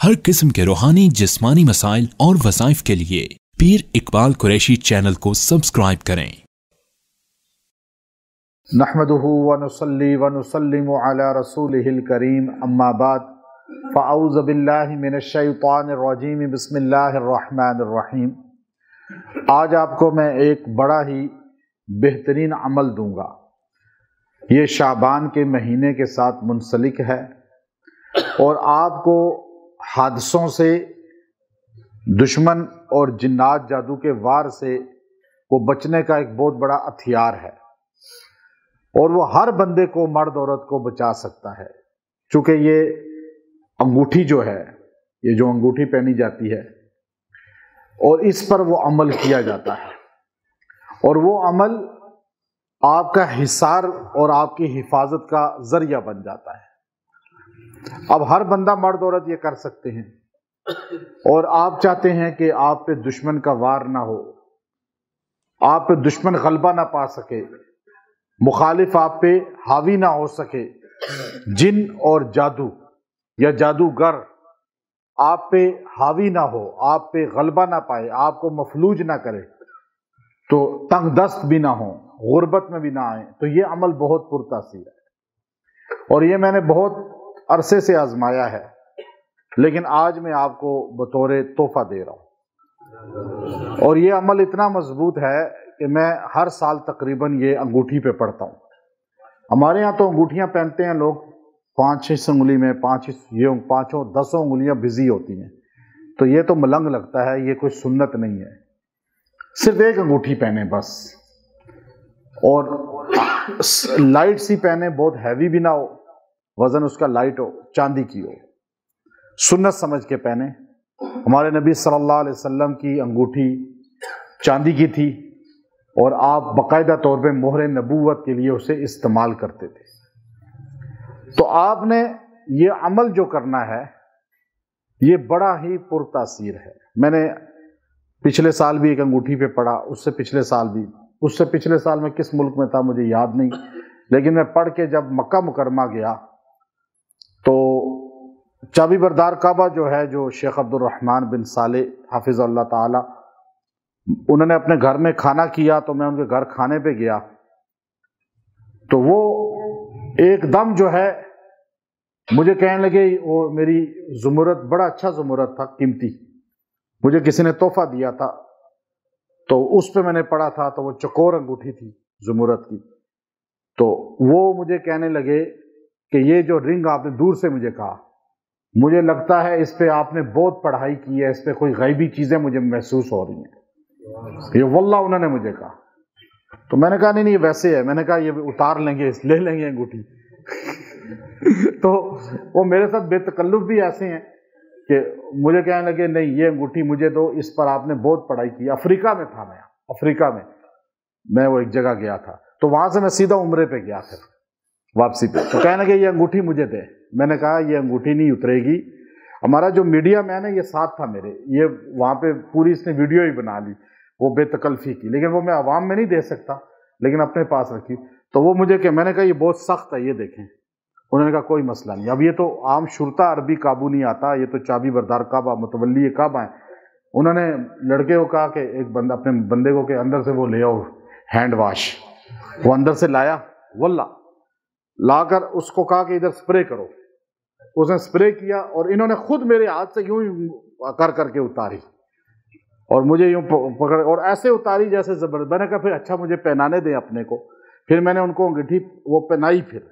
हर किस्म के रूहानी जिस्मानी मसाइल और वज़ाइफ के लिए पीर इकबाल कुरैशी चैनल को सब्सक्राइब करें। नहमदुहु व नुसल्ली व नुसल्लिमु अला रसूलिहिल करीम अम्मा बाद फ़अऊज़ु बिल्लाहि मिनश शैतानिर रजीम बिस्मिल्लाहिर रहमानिर रहीम। आज आपको मैं एक बड़ा ही बेहतरीन अमल दूंगा। ये शाबान के महीने के साथ मुंसलिक है और आपको हादसों से, दुश्मन और जिन्नात जादू के वार से को बचने का एक बहुत बड़ा हथियार है और वो हर बंदे को, मर्द औरत को बचा सकता है। चूँकि ये अंगूठी जो है, ये जो अंगूठी पहनी जाती है और इस पर वो अमल किया जाता है और वो अमल आपका हिसार और आपकी हिफाजत का जरिया बन जाता है। अब हर बंदा, मर्द औरत ये कर सकते हैं और आप चाहते हैं कि आप पे दुश्मन का वार ना हो, आप पे दुश्मन गलबा ना पा सके, मुखालिफ आप पे हावी ना हो सके, जिन और जादू या जादूगर आप पे हावी ना हो, आप पे गलबा ना पाए, आपको मफलूज ना करे, तो तंग दस्त भी ना हो, गुर्बत में भी ना आए, तो ये अमल बहुत पुरतासीर है और ये मैंने बहुत अरसे से आजमाया है, लेकिन आज मैं आपको बतौर तोहफा दे रहा हूँ। और ये अमल इतना मजबूत है कि मैं हर साल तकरीबन ये अंगूठी पे पढ़ता हूँ। हमारे यहाँ तो अंगूठियाँ पहनते हैं लोग 5-6 उंगली में, 5-10 उंगलियाँ बिजी होती हैं, तो ये तो मलंग लगता है, ये कोई सुन्नत नहीं है। सिर्फ एक अंगूठी पहने बस, और लाइट सी पहने, बहुत हैवी भी ना हो, वजन उसका लाइट हो, चांदी की हो, सुन्नत समझ के पहने। हमारे नबी सल्लल्लाहु अलैहि वसल्लम की अंगूठी चांदी की थी और आप बाकायदा तौर पे मोहर नबूवत के लिए उसे इस्तेमाल करते थे। तो आपने ये अमल जो करना है, ये बड़ा ही पुरतासीर है। मैंने पिछले साल भी एक अंगूठी पे पढ़ा, उससे पिछले साल भी, उससे पिछले साल में किस मुल्क में था मुझे याद नहीं, लेकिन मैं पढ़ के जब मक्का मुकरमा गया तो चाबी बरदार काबा जो है, जो शेख अब्दुल रहमान बिन सालेह हाफिज़ल्लाह ताला, उन्होंने अपने घर में खाना किया, तो मैं उनके घर खाने पे गया तो वो एकदम जो है मुझे कहने लगे, वो मेरी ज़ुमरत, बड़ा अच्छा ज़ुमरत था, कीमती, मुझे किसी ने तोहफा दिया था, तो उस पे मैंने पढ़ा था, तो वो चकोर अंगूठी थी ज़ुमरत की। तो वो मुझे कहने लगे कि ये जो रिंग आपने, दूर से मुझे कहा, मुझे लगता है इस पे आपने बहुत पढ़ाई की है, इस पे कोई गैबी चीजें मुझे महसूस हो रही हैं, ये वल्लाह उन्होंने मुझे कहा। तो मैंने कहा नहीं वैसे है, मैंने कहा ये उतार लेंगे, ले लेंगे अंगूठी। तो वो मेरे साथ बेतकल्लुफ भी ऐसे हैं कि मुझे कहने लगे नहीं ये अंगूठी मुझे दो, इस पर आपने बहुत पढ़ाई की। अफ्रीका में था मैं, अफ्रीका में मैं वो एक जगह गया था, तो वहां से मैं सीधा उम्रे पे गया, फिर वापसी पे, तो कहने लगे ये अंगूठी मुझे दे। मैंने कहा ये अंगूठी नहीं उतरेगी। हमारा जो मीडिया मैन है ये साथ था मेरे, ये वहां पे पूरी इसने वीडियो ही बना ली वो बेतकल्फी की, लेकिन वो मैं आवाम में नहीं दे सकता, लेकिन अपने पास रखी। तो वो मुझे मैंने कहा ये बहुत सख्त है, ये देखें। उन्होंने कहा कोई मसला नहीं, अब ये तो आम शुरता अरबी काबू नहीं आता, ये तो चाबी बरदार काबा, मुतवल्ली काबा है। उन्होंने लड़के को कहा कि एक बंदा, अपने बंदे को के अंदर से वो ले आओ हैंड वाश, वो अंदर से लाया, वल्ला लाकर उसको कहा कि इधर स्प्रे करो, उसने स्प्रे किया और इन्होंने खुद मेरे हाथ से यूं कर करके उतारी और मुझे यूं पकड़, और ऐसे उतारी जैसे जबरदस्त। मैंने कहा फिर अच्छा मुझे पहनाने दें अपने को। फिर मैंने उनको अंगूठी वो पहनाई, फिर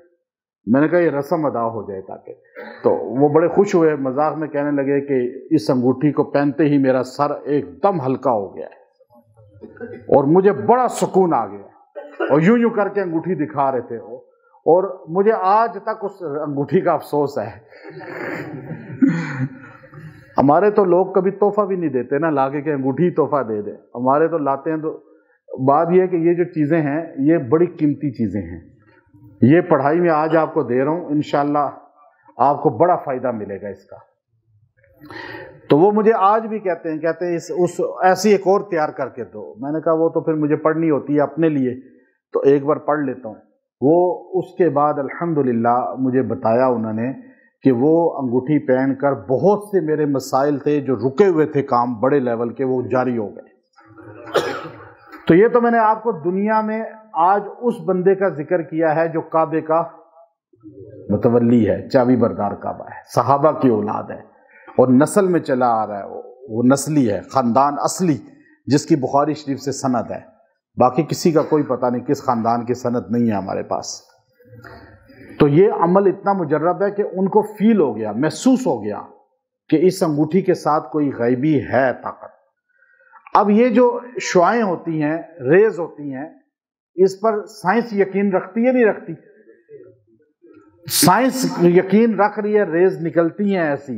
मैंने कहा ये रस्म अदा हो जाए ताकि, तो वो बड़े खुश हुए, मजाक में कहने लगे कि इस अंगूठी को पहनते ही मेरा सर एकदम हल्का हो गया है और मुझे बड़ा सुकून आ गया, और यूं यूं करके अंगूठी दिखा रहे थे और मुझे आज तक उस अंगूठी का अफसोस है। हमारे तो लोग कभी तोहफा भी नहीं देते ना, लाके के अंगूठी तोहफा दे दे, हमारे तो लाते हैं। तो बात यह है कि ये जो चीजें हैं ये बड़ी कीमती चीजें हैं, ये पढ़ाई में आज आपको दे रहा हूं, इंशाल्लाह आपको बड़ा फायदा मिलेगा इसका। तो वो मुझे आज भी कहते हैं उस ऐसी एक और तैयार करके दो। मैंने कहा वो तो फिर मुझे पढ़नी होती है अपने लिए, तो एक बार पढ़ लेता हूँ। वो उसके बाद अल्हम्दुलिल्लाह मुझे बताया उन्होंने کہ وہ انگوٹھی پہن کر بہت سے میرے مسائل تھے جو رکے ہوئے تھے کام بڑے لیول کے، وہ جاری ہو گئے۔ تو یہ تو میں نے آپ کو دنیا میں آج اس بندے کا ذکر کیا ہے جو کعبے کا متولی ہے، چابی بردار کعبہ ہے، صحابہ کی اولاد ہے اور نسل میں چلا آ رہا ہے، وہ نسلی ہے، خاندان اصلی جس کی بخاری شریف سے سند ہے، باقی کسی کا کوئی پتہ نہیں کس خاندان کی سند نہیں ہے ہمارے پاس۔ تو یہ عمل اتنا مجرب ہے کہ ان کو فیل ہو گیا، محسوس ہو گیا کہ اس انگوٹھی کے ساتھ کوئی غیبی ہے طاقت۔ اب یہ جو شعائیں ہوتی ہیں، ریز ہوتی ہیں، اس پر سائنس یقین رکھتی ہے نہیں رکھتی؟ سائنس یقین رکھ رہی ہے ریز نکلتی ہیں ایسی،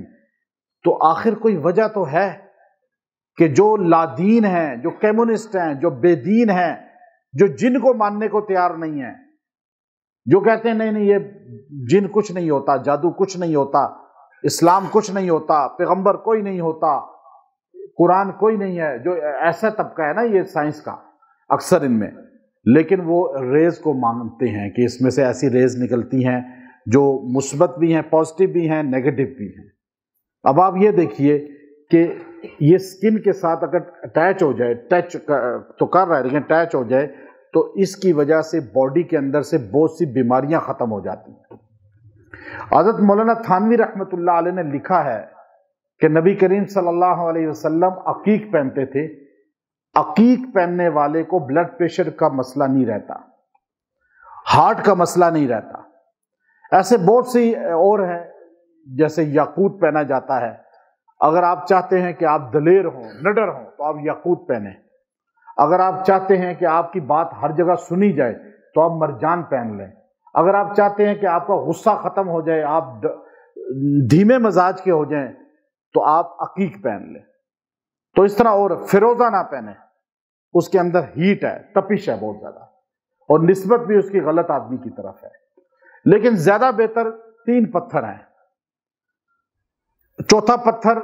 تو آخر کوئی وجہ تو ہے کہ جو لادین ہیں، جو کمیونسٹ ہیں، جو بے دین ہیں، جو جن کو ماننے کو تیار نہیں ہیں، جو کہتے ہیں نہیں نہیں یہ جن کچھ نہیں ہوتا، جادو کچھ نہیں ہوتا، اسلام کچھ نہیں ہوتا، پیغمبر کوئی نہیں ہوتا، قرآن کوئی نہیں ہے، جو ایسا طبقہ ہے نا یہ سائنس کا اکثر ان میں، لیکن وہ ریز کو مانتے ہیں کہ اس میں سے ایسی ریز نکلتی ہیں جو مثبت بھی ہیں، پازیٹیو بھی ہیں، نیگیٹو بھی ہیں۔ اب آپ یہ دیکھیے کہ یہ سکن کے ساتھ اگر اٹیچ ہو جائے، ٹچ تو کر رہا ہے لیکن اٹیچ ہو جائے تو اس کی وجہ سے باڈی کے اندر سے بہت سی بیماریاں ختم ہو جاتی ہیں۔ حضرت مولانا تھانوی رحمۃ اللہ علیہ نے لکھا ہے کہ نبی کریم صلی اللہ علیہ وسلم عقیق پہنتے تھے، عقیق پہننے والے کو بلڈ پریشر کا مسئلہ نہیں رہتا، ہارٹ کا مسئلہ نہیں رہتا۔ ایسے بہت سی اور ہیں، جیسے یاقوت پہنا جاتا ہے، اگر آپ چاہتے ہیں کہ آپ دلیر ہوں، نڈر ہوں تو آپ یاقوت پہنیں، اگر آپ چاہتے ہیں کہ آپ کی بات ہر جگہ سنی جائے تو آپ مرجان پہن لیں، اگر آپ چاہتے ہیں کہ آپ کا غصہ ختم ہو جائے، آپ دھیمے مزاج کے ہو جائیں تو آپ عقیق پہن لیں۔ تو اس طرح، اور فیروزہ نہ پہنیں، اس کے اندر ہیٹ ہے، تپش ہے بہت زیادہ، اور نسبت بھی اس کی غلط آدمی کی طرف ہے۔ لیکن زیادہ بہتر 3 پتھر ہیں، چوتھا پتھر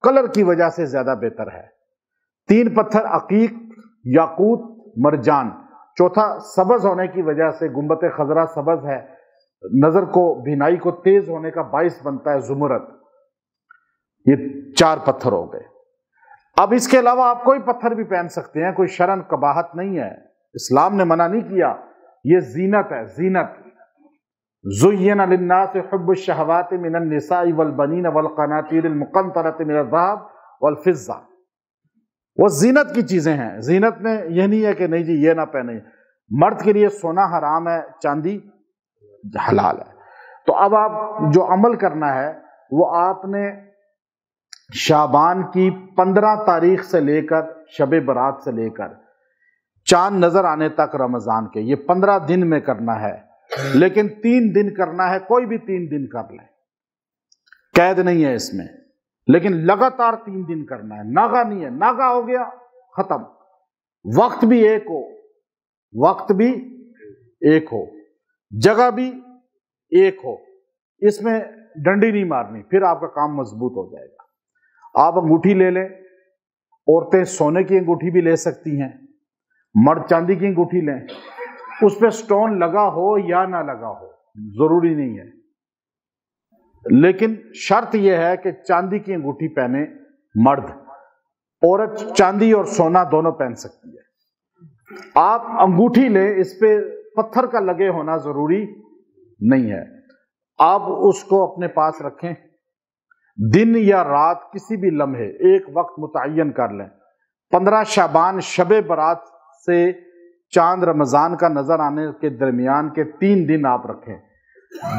کلر کی وجہ سے زیادہ بہتر ہے۔ 3 پتھر عقیق، یاقوت، مرجان، چوتھا سبز ہونے کی وجہ سے، گنبد خضرا سبز ہے، نظر کو، بینائی کو تیز ہونے کا باعث بنتا ہے، زمرد۔ یہ 4 پتھر ہو گئے۔ اب اس کے علاوہ آپ کوئی پتھر بھی پہن سکتے ہیں، کوئی شرعن قباحت نہیں ہے، اسلام نے منع نہیں کیا، یہ زینت ہے، زینت۔ زُيِّنَ لِلنَّاسِ حُبُّ الشَّهَوَاتِ مِنَ النِّسَاءِ وَالْبَنِينَ وَالْقَنَاطِيرِ الْمُقَنطَرَةِ مِنَ الذَّهَبِ وَالْفِضَّةِ، وہ زینت کی چیزیں ہیں۔ زینت میں یہ نہیں ہے کہ نہیں جی یہ نہ پہنے، مرد کے لیے سونا حرام ہے، چاندی حلال ہے۔ تو اب آپ جو عمل کرنا ہے وہ آپ نے شعبان کی 15 تاریخ سے لے کر، شب برات سے لے کر چاند نظر آنے تک رمضان کے، یہ 15 دن میں کرنا ہے، لیکن 3 دن کرنا ہے، کوئی بھی 3 دن کر لیں، قید نہیں ہے اس میں، لیکن لگاتار 3 دن کرنا ہے، ناغا نہیں ہے، ناغا ہو گیا ختم۔ وقت بھی ایک ہو، وقت بھی ایک ہو، جگہ بھی ایک ہو، اس میں ڈنڈی نہیں مارنی، پھر آپ کا کام مضبوط ہو جائے گا۔ آپ انگوٹھی لے لیں، عورتیں سونے کی انگوٹھی بھی لے سکتی ہیں، مرد چاندی کی انگوٹھی لیں، اس پہ سٹون لگا ہو یا نہ لگا ہو ضروری نہیں ہے، لیکن شرط یہ ہے کہ چاندی کی انگوٹھی پہنے مرد، عورت چاندی اور سونا دونوں پہن سکتی ہے۔ آپ انگوٹھی لیں، اس پہ پتھر کا لگے ہونا ضروری نہیں ہے، آپ اس کو اپنے پاس رکھیں، دن یا رات کسی بھی لمحے ایک وقت متعین کر لیں۔ 15 شعبان شب برات سے چاند رمضان کا نظر آنے کے درمیان کے 3 دن آپ رکھیں،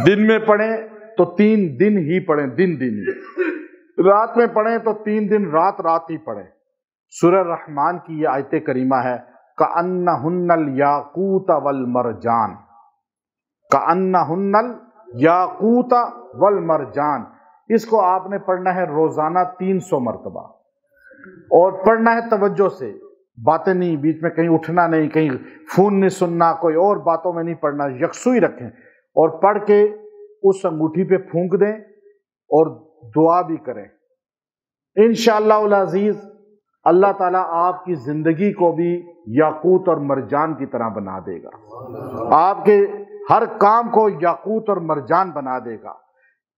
دن میں پڑھیں تو 3 دن ہی پڑھیں، دن ہی، رات میں پڑھیں تو 3 دن رات ہی پڑھیں۔ سورہ رحمان کی یہ آیت کریمہ ہے، کأنہن الیاقوت والمرجان، کأنہن الیاقوت والمرجان، اس کو آپ نے پڑھنا ہے روزانہ 300 مرتبہ، اور پڑھنا ہے توجہ سے، باتیں نہیں، بیچ میں کہیں اٹھنا نہیں، کہیں فون نہیں سننا، کوئی اور باتوں میں نہیں پڑھنا، یکسوئی رکھیں، اور پڑھ کے اس انگوٹھی پہ پھونک دیں اور دعا بھی کریں۔ انشاءاللہ العزیز اللہ تعالیٰ آپ کی زندگی کو بھی یاقوت اور مرجان کی طرح بنا دے گا، آپ کے ہر کام کو یاقوت اور مرجان بنا دے گا۔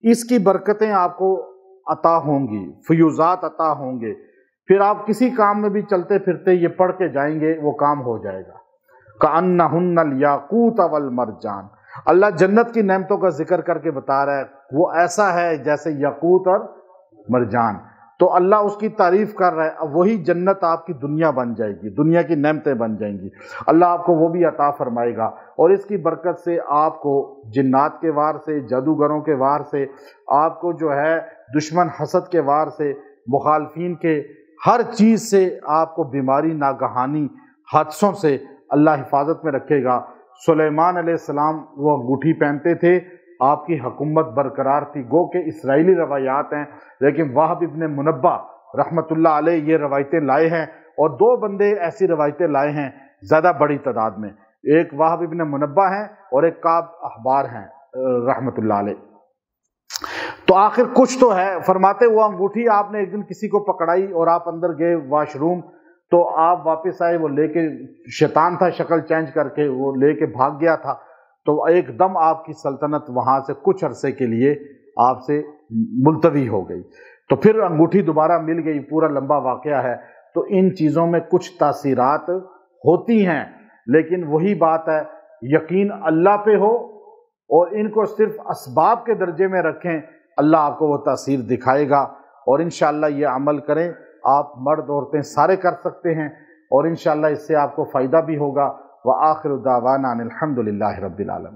इसकी बरकतें आपको अता होंगी, फ्यूज़ात अता होंगे, फिर आप किसी काम में भी चलते फिरते ये पढ़ के जाएंगे, वो काम हो जाएगा। कअन्नहुन्नल याकूत वल मरजान, अल्लाह जन्नत की नेमतों का जिक्र करके बता रहा है, वो ऐसा है जैसे याकूत और मरजान। तो अल्लाह उसकी तारीफ कर रहा है, अब वही जन्नत आपकी दुनिया बन जाएगी, दुनिया की नेमतें बन जाएंगी, अल्लाह आपको वो भी अता फरमाएगा। और इसकी बरकत से आपको जिन्नात के वार से, जादूगरों के वार से, आपको जो है दुश्मन हसद के वार से, मुखालफीन के हर चीज़ से, आपको बीमारी, नागहानी, हादसों से अल्लाह हिफाजत में रखेगा। सुलेमान अलैहिस्सलाम वो अंगूठी पहनते थे, आपकी हुकूमत बरकरार थी। गो के इसराइली रवायात हैं, लेकिन वहाब इब्न मुनब्बा रहमतुल्लाह अलैह ये रवायतें लाए हैं, और दो बंदे ऐसी रवायतें लाए हैं ज़्यादा बड़ी तादाद में, एक वहाब इब्न मुनब्बा हैं और एक काब अखबार हैं रहमतुल्लाह अलैह। तो आखिर कुछ तो है, फरमाते वो अंगूठी आपने एक दिन किसी को पकड़ाई और आप अंदर गए वॉशरूम, तो आप वापस आए, वो लेके, शैतान था शक्ल चेंज करके, वो लेके भाग गया था, तो एकदम आपकी सल्तनत वहाँ से कुछ अरसे के लिए आपसे मुलतवी हो गई। तो फिर अंगूठी दोबारा मिल गई, पूरा लंबा वाक़या है। तो इन चीज़ों में कुछ तासीरात होती हैं, लेकिन वही बात है, यकीन अल्लाह पे हो और इनको सिर्फ असबाब के दर्जे में रखें, अल्लाह आपको वो तासीर दिखाएगा। और इंशाअल्लाह ये अमल करें, आप मर्द औरतें सारे कर सकते हैं, और इंशाअल्लाह इससे आपको फ़ायदा भी होगा। व आखिर दावाना अनिल हम्दुलिल्लाहि रब्बिल आलमीन।